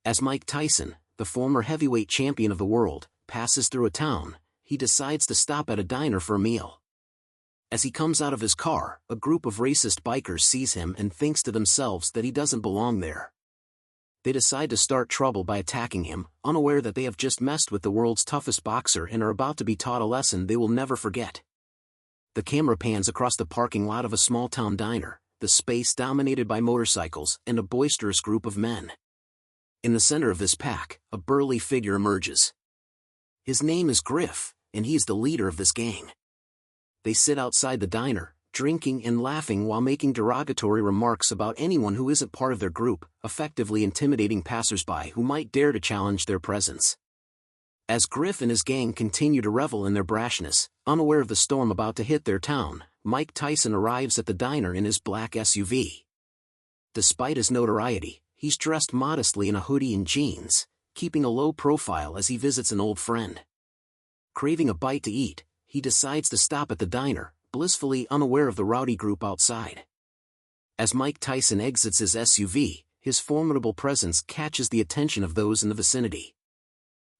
As Mike Tyson, the former heavyweight champion of the world, passes through a town, he decides to stop at a diner for a meal. As he comes out of his car, a group of racist bikers sees him and thinks to themselves that he doesn't belong there. They decide to start trouble by attacking him, unaware that they have just messed with the world's toughest boxer and are about to be taught a lesson they will never forget. The camera pans across the parking lot of a small-town diner, the space dominated by motorcycles and a boisterous group of men. In the center of this pack, a burly figure emerges. His name is Griff, and he is the leader of this gang. They sit outside the diner, drinking and laughing while making derogatory remarks about anyone who isn't part of their group, effectively intimidating passersby who might dare to challenge their presence. As Griff and his gang continue to revel in their brashness, unaware of the storm about to hit their town, Mike Tyson arrives at the diner in his black SUV. Despite his notoriety, he's dressed modestly in a hoodie and jeans, keeping a low profile as he visits an old friend. Craving a bite to eat, he decides to stop at the diner, blissfully unaware of the rowdy group outside. As Mike Tyson exits his SUV, his formidable presence catches the attention of those in the vicinity.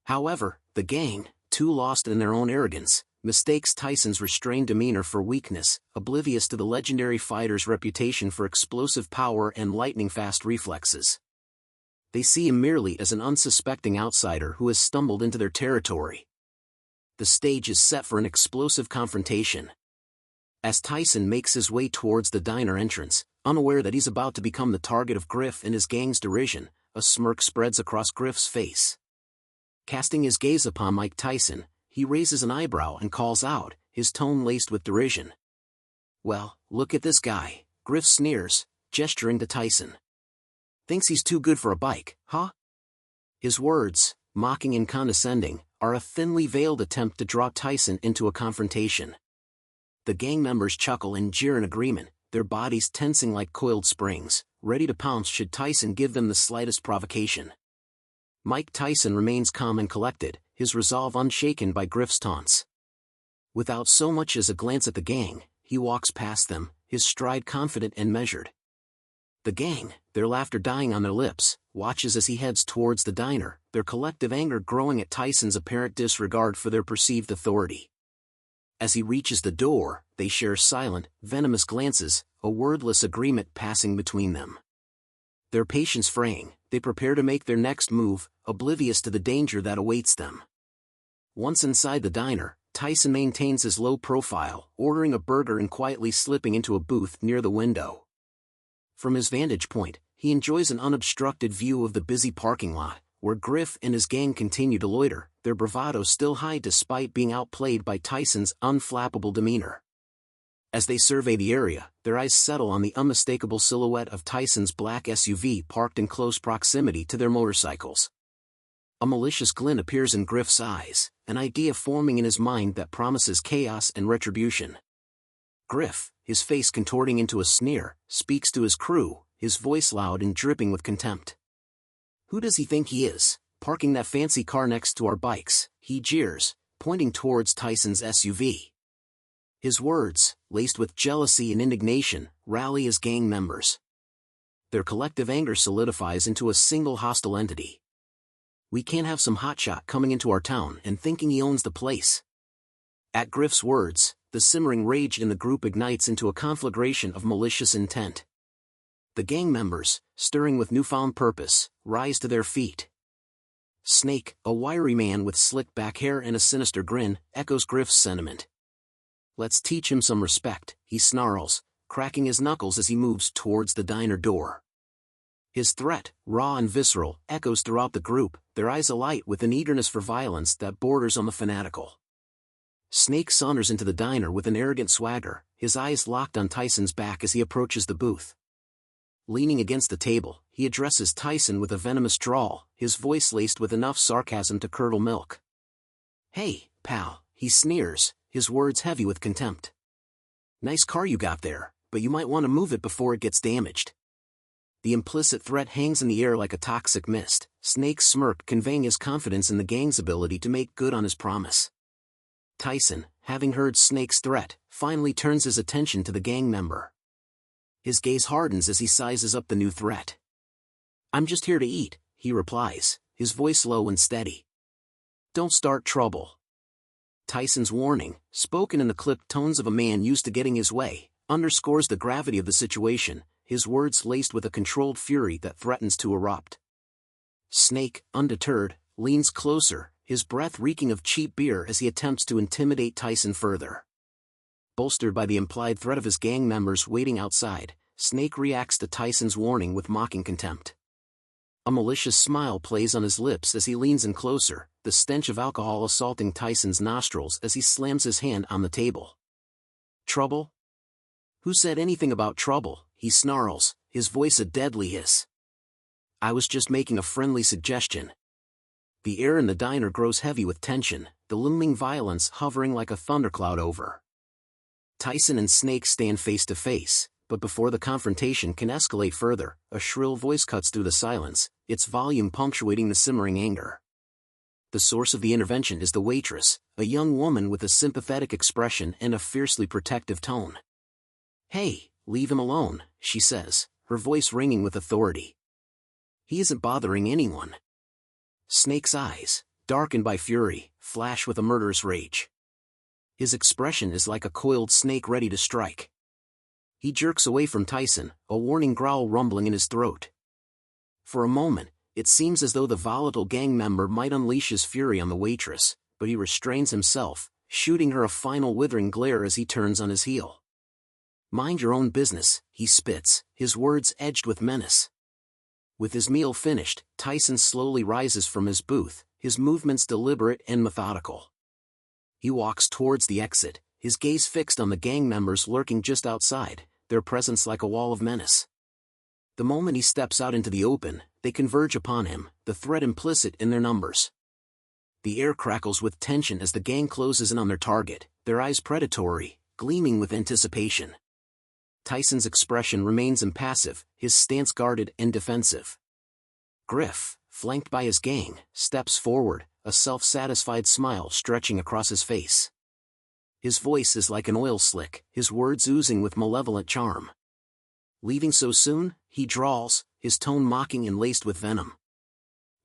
However, the gang, too lost in their own arrogance, mistakes Tyson's restrained demeanor for weakness, oblivious to the legendary fighter's reputation for explosive power and lightning-fast reflexes. They see him merely as an unsuspecting outsider who has stumbled into their territory. The stage is set for an explosive confrontation. As Tyson makes his way towards the diner entrance, unaware that he's about to become the target of Griff and his gang's derision, a smirk spreads across Griff's face. Casting his gaze upon Mike Tyson, he raises an eyebrow and calls out, his tone laced with derision. "Well, look at this guy," Griff sneers, gesturing to Tyson. "Thinks he's too good for a bike, huh?" His words, mocking and condescending, are a thinly veiled attempt to draw Tyson into a confrontation. The gang members chuckle and jeer in agreement, their bodies tensing like coiled springs, ready to pounce should Tyson give them the slightest provocation. Mike Tyson remains calm and collected, his resolve unshaken by Griff's taunts. Without so much as a glance at the gang, he walks past them, his stride confident and measured. The gang, their laughter dying on their lips, watches as he heads towards the diner, their collective anger growing at Tyson's apparent disregard for their perceived authority. As he reaches the door, they share silent, venomous glances, a wordless agreement passing between them. Their patience fraying, they prepare to make their next move, oblivious to the danger that awaits them. Once inside the diner, Tyson maintains his low profile, ordering a burger and quietly slipping into a booth near the window. From his vantage point, he enjoys an unobstructed view of the busy parking lot, where Griff and his gang continue to loiter, their bravado still high despite being outplayed by Tyson's unflappable demeanor. As they survey the area, their eyes settle on the unmistakable silhouette of Tyson's black SUV parked in close proximity to their motorcycles. A malicious glint appears in Griff's eyes, an idea forming in his mind that promises chaos and retribution. Griff, his face contorting into a sneer, speaks to his crew, his voice loud and dripping with contempt. "Who does he think he is, parking that fancy car next to our bikes?" he jeers, pointing towards Tyson's SUV. His words, laced with jealousy and indignation, rally his gang members. Their collective anger solidifies into a single hostile entity. "We can't have some hotshot coming into our town and thinking he owns the place." At Griff's words, the simmering rage in the group ignites into a conflagration of malicious intent. The gang members, stirring with newfound purpose, rise to their feet. Snake, a wiry man with slick back hair and a sinister grin, echoes Griff's sentiment. "Let's teach him some respect," he snarls, cracking his knuckles as he moves towards the diner door. His threat, raw and visceral, echoes throughout the group, their eyes alight with an eagerness for violence that borders on the fanatical. Snake saunters into the diner with an arrogant swagger, his eyes locked on Tyson's back as he approaches the booth. Leaning against the table, he addresses Tyson with a venomous drawl, his voice laced with enough sarcasm to curdle milk. "Hey, pal," he sneers, his words heavy with contempt. "Nice car you got there, but you might want to move it before it gets damaged." The implicit threat hangs in the air like a toxic mist, Snake's smirk conveying his confidence in the gang's ability to make good on his promise. Tyson, having heard Snake's threat, finally turns his attention to the gang member. His gaze hardens as he sizes up the new threat. "I'm just here to eat," he replies, his voice low and steady. Don't start trouble. Tyson's warning, spoken in the clipped tones of a man used to getting his way, underscores the gravity of the situation, his words laced with a controlled fury that threatens to erupt. Snake, undeterred, leans closer, his breath reeking of cheap beer as he attempts to intimidate Tyson further. Bolstered by the implied threat of his gang members waiting outside, Snake reacts to Tyson's warning with mocking contempt. A malicious smile plays on his lips as he leans in closer, the stench of alcohol assaulting Tyson's nostrils as he slams his hand on the table. Trouble? Who said anything about trouble? He snarls, his voice a deadly hiss. I was just making a friendly suggestion. The air in the diner grows heavy with tension, the looming violence hovering like a thundercloud over. Tyson and Snake stand face to face, but before the confrontation can escalate further, a shrill voice cuts through the silence, its volume punctuating the simmering anger. The source of the intervention is the waitress, a young woman with a sympathetic expression and a fiercely protective tone. Hey, leave him alone, she says, her voice ringing with authority. He isn't bothering anyone. Snake's eyes, darkened by fury, flash with a murderous rage. His expression is like a coiled snake ready to strike. He jerks away from Tyson, a warning growl rumbling in his throat. For a moment, it seems as though the volatile gang member might unleash his fury on the waitress, but he restrains himself, shooting her a final withering glare as he turns on his heel. Mind your own business, he spits, his words edged with menace. With his meal finished, Tyson slowly rises from his booth, his movements deliberate and methodical. He walks towards the exit, his gaze fixed on the gang members lurking just outside, their presence like a wall of menace. The moment he steps out into the open, they converge upon him, the threat implicit in their numbers. The air crackles with tension as the gang closes in on their target, their eyes predatory, gleaming with anticipation. Tyson's expression remains impassive, his stance guarded and defensive. Griff, flanked by his gang, steps forward, a self-satisfied smile stretching across his face. His voice is like an oil slick, his words oozing with malevolent charm. Leaving so soon? He drawls, his tone mocking and laced with venom.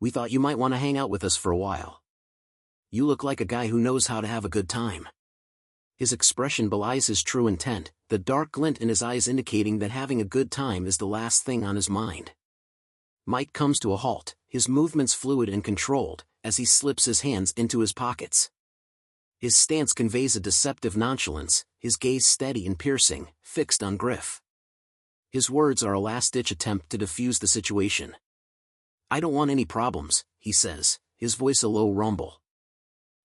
We thought you might want to hang out with us for a while. You look like a guy who knows how to have a good time. His expression belies his true intent, the dark glint in his eyes indicating that having a good time is the last thing on his mind. Mike comes to a halt, his movements fluid and controlled, as he slips his hands into his pockets. His stance conveys a deceptive nonchalance, his gaze steady and piercing, fixed on Griff. His words are a last-ditch attempt to defuse the situation. I don't want any problems, he says, his voice a low rumble.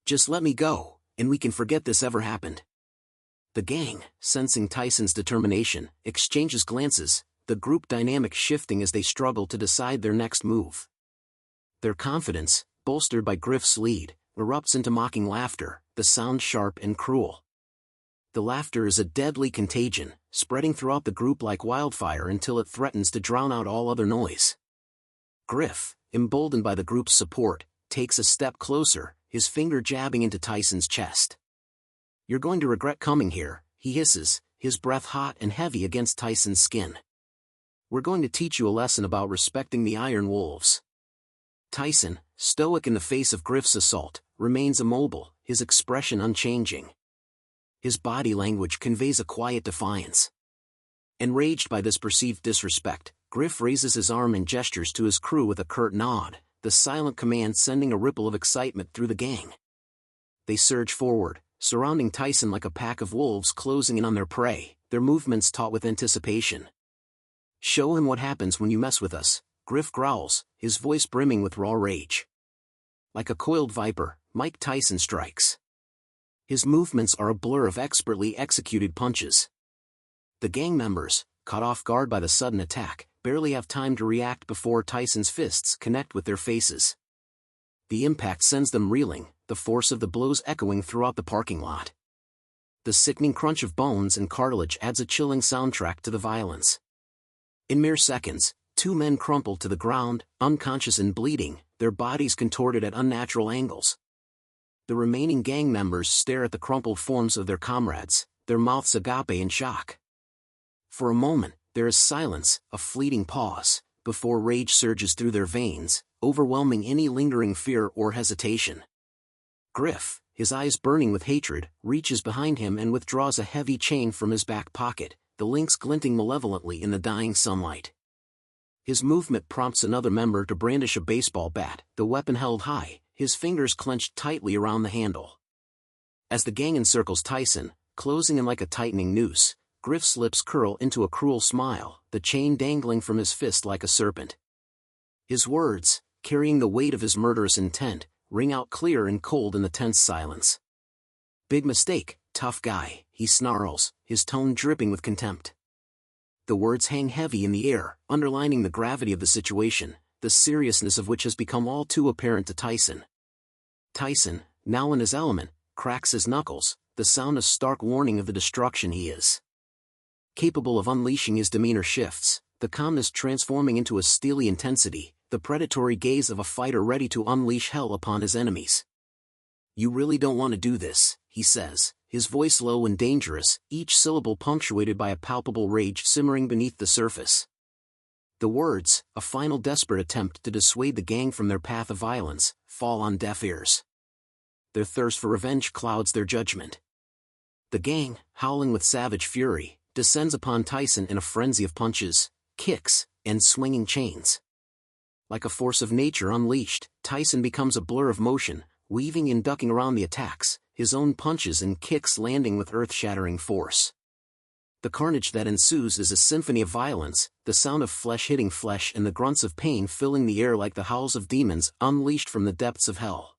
Just let me go, and we can forget this ever happened. The gang, sensing Tyson's determination, exchanges glances, the group dynamic shifting as they struggle to decide their next move. Their confidence, bolstered by Griff's lead, erupts into mocking laughter, the sound sharp and cruel. The laughter is a deadly contagion, spreading throughout the group like wildfire until it threatens to drown out all other noise. Griff, emboldened by the group's support, takes a step closer, his finger jabbing into Tyson's chest. You're going to regret coming here, he hisses, his breath hot and heavy against Tyson's skin. We're going to teach you a lesson about respecting the iron wolves. Tyson, stoic in the face of Griff's assault, remains immobile, his expression unchanging. His body language conveys a quiet defiance. Enraged by this perceived disrespect, Griff raises his arm and gestures to his crew with a curt nod, the silent command sending a ripple of excitement through the gang. They surge forward, surrounding Tyson like a pack of wolves closing in on their prey, their movements taut with anticipation. Show him what happens when you mess with us, Griff growls, his voice brimming with raw rage. Like a coiled viper, Mike Tyson strikes. His movements are a blur of expertly executed punches. The gang members, caught off guard by the sudden attack, barely have time to react before Tyson's fists connect with their faces. The impact sends them reeling, the force of the blows echoing throughout the parking lot. The sickening crunch of bones and cartilage adds a chilling soundtrack to the violence. In mere seconds, two men crumple to the ground, unconscious and bleeding, their bodies contorted at unnatural angles. The remaining gang members stare at the crumpled forms of their comrades, their mouths agape in shock. For a moment, there is silence, a fleeting pause, before rage surges through their veins, overwhelming any lingering fear or hesitation. Griff, his eyes burning with hatred, reaches behind him and withdraws a heavy chain from his back pocket, the links glinting malevolently in the dying sunlight. His movement prompts another member to brandish a baseball bat, the weapon held high, his fingers clenched tightly around the handle. As the gang encircles Tyson, closing in like a tightening noose, Griff's lips curl into a cruel smile, the chain dangling from his fist like a serpent. His words, carrying the weight of his murderous intent, ring out clear and cold in the tense silence. "Big mistake, tough guy," he snarls, his tone dripping with contempt. The words hang heavy in the air, underlining the gravity of the situation, the seriousness of which has become all too apparent to Tyson. Tyson, now in his element, cracks his knuckles, the sound a stark warning of the destruction he is capable of unleashing. His demeanor shifts, the calmness transforming into a steely intensity, the predatory gaze of a fighter ready to unleash hell upon his enemies. "You really don't want to do this," he says, his voice low and dangerous, each syllable punctuated by a palpable rage simmering beneath the surface. The words, a final desperate attempt to dissuade the gang from their path of violence, fall on deaf ears. Their thirst for revenge clouds their judgment. The gang, howling with savage fury, descends upon Tyson in a frenzy of punches, kicks, and swinging chains. Like a force of nature unleashed, Tyson becomes a blur of motion, weaving and ducking around the attacks, his own punches and kicks landing with earth-shattering force. The carnage that ensues is a symphony of violence, the sound of flesh hitting flesh and the grunts of pain filling the air like the howls of demons unleashed from the depths of hell.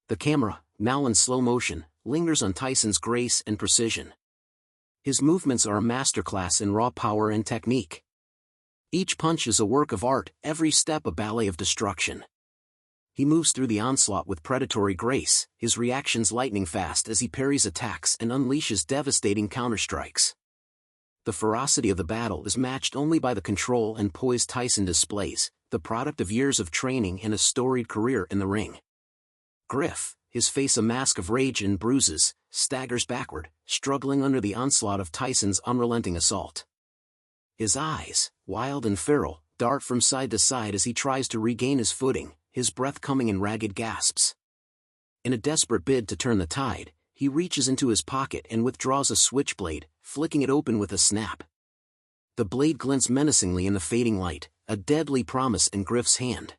The camera, now in slow motion, lingers on Tyson's grace and precision. His movements are a masterclass in raw power and technique. Each punch is a work of art, every step a ballet of destruction. He moves through the onslaught with predatory grace, his reactions lightning fast as he parries attacks and unleashes devastating counterstrikes. The ferocity of the battle is matched only by the control and poise Tyson displays, the product of years of training and a storied career in the ring. Griff, his face a mask of rage and bruises, staggers backward, struggling under the onslaught of Tyson's unrelenting assault. His eyes, wild and feral, dart from side to side as he tries to regain his footing, his breath coming in ragged gasps. In a desperate bid to turn the tide, he reaches into his pocket and withdraws a switchblade, flicking it open with a snap. The blade glints menacingly in the fading light, a deadly promise in Griff's hand.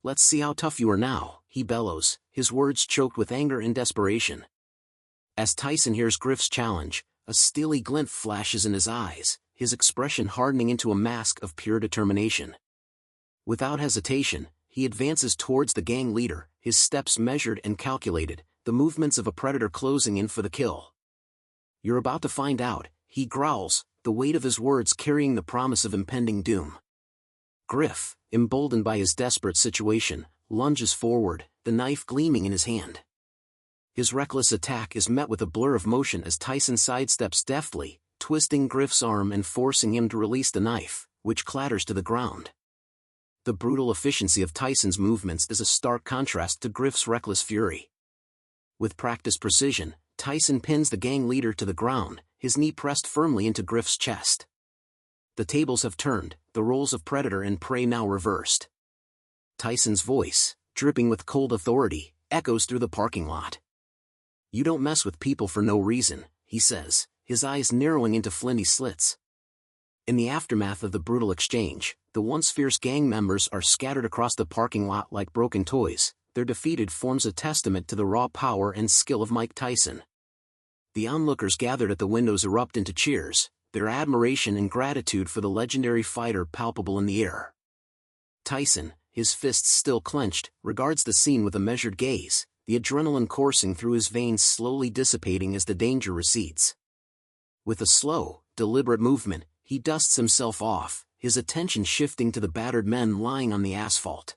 "Let's see how tough you are now," he bellows, his words choked with anger and desperation. As Tyson hears Griff's challenge, a steely glint flashes in his eyes, his expression hardening into a mask of pure determination. Without hesitation, he advances towards the gang leader, his steps measured and calculated, the movements of a predator closing in for the kill. "You're about to find out," he growls, the weight of his words carrying the promise of impending doom. Griff, emboldened by his desperate situation, lunges forward, the knife gleaming in his hand. His reckless attack is met with a blur of motion as Tyson sidesteps deftly, twisting Griff's arm and forcing him to release the knife, which clatters to the ground. The brutal efficiency of Tyson's movements is a stark contrast to Griff's reckless fury. With practiced precision, Tyson pins the gang leader to the ground, his knee pressed firmly into Griff's chest. The tables have turned, the roles of predator and prey now reversed. Tyson's voice, dripping with cold authority, echoes through the parking lot. "You don't mess with people for no reason," he says, his eyes narrowing into flinty slits. In the aftermath of the brutal exchange, the once fierce gang members are scattered across the parking lot like broken toys, their defeated forms a testament to the raw power and skill of Mike Tyson. The onlookers gathered at the windows erupt into cheers, their admiration and gratitude for the legendary fighter palpable in the air. Tyson, his fists still clenched, regards the scene with a measured gaze, the adrenaline coursing through his veins slowly dissipating as the danger recedes. With a slow, deliberate movement, he dusts himself off, his attention shifting to the battered men lying on the asphalt.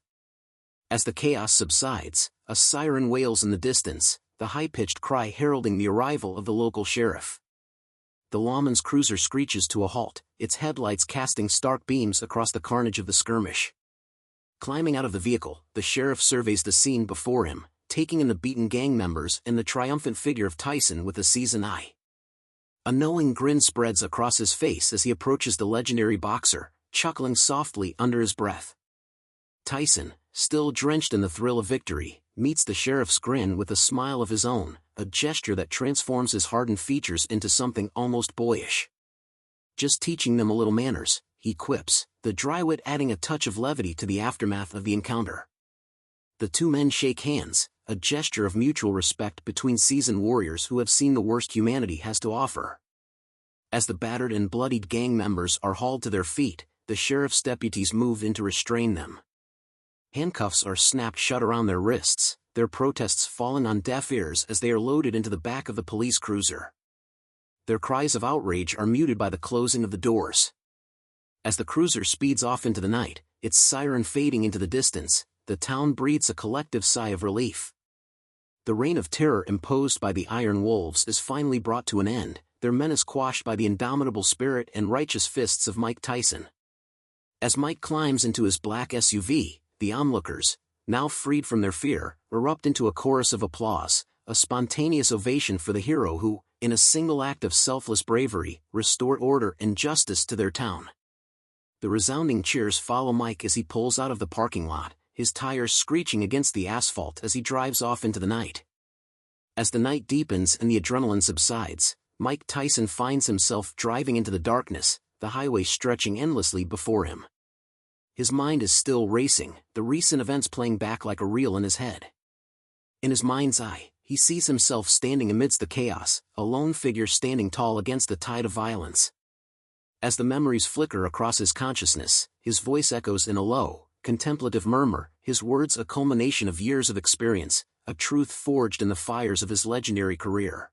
As the chaos subsides, a siren wails in the distance, the high-pitched cry heralding the arrival of the local sheriff. The lawman's cruiser screeches to a halt, its headlights casting stark beams across the carnage of the skirmish. Climbing out of the vehicle, the sheriff surveys the scene before him, taking in the beaten gang members and the triumphant figure of Tyson with a seasoned eye. A knowing grin spreads across his face as he approaches the legendary boxer, chuckling softly under his breath. Tyson, still drenched in the thrill of victory, meets the sheriff's grin with a smile of his own, a gesture that transforms his hardened features into something almost boyish. "Just teaching them a little manners," he quips, the dry wit adding a touch of levity to the aftermath of the encounter. The two men shake hands, a gesture of mutual respect between seasoned warriors who have seen the worst humanity has to offer. As the battered and bloodied gang members are hauled to their feet, the sheriff's deputies move in to restrain them. Handcuffs are snapped shut around their wrists, their protests falling on deaf ears as they are loaded into the back of the police cruiser. Their cries of outrage are muted by the closing of the doors. As the cruiser speeds off into the night, its siren fading into the distance, the town breathes a collective sigh of relief. The reign of terror imposed by the Iron Wolves is finally brought to an end, their menace quashed by the indomitable spirit and righteous fists of Mike Tyson. As Mike climbs into his black SUV, the onlookers, now freed from their fear, erupt into a chorus of applause, a spontaneous ovation for the hero who, in a single act of selfless bravery, restored order and justice to their town. The resounding cheers follow Mike as he pulls out of the parking lot, his tires screeching against the asphalt as he drives off into the night. As the night deepens and the adrenaline subsides, Mike Tyson finds himself driving into the darkness, the highway stretching endlessly before him. His mind is still racing, the recent events playing back like a reel in his head. In his mind's eye, he sees himself standing amidst the chaos, a lone figure standing tall against the tide of violence. As the memories flicker across his consciousness, his voice echoes in a low, contemplative murmur, his words a culmination of years of experience, a truth forged in the fires of his legendary career.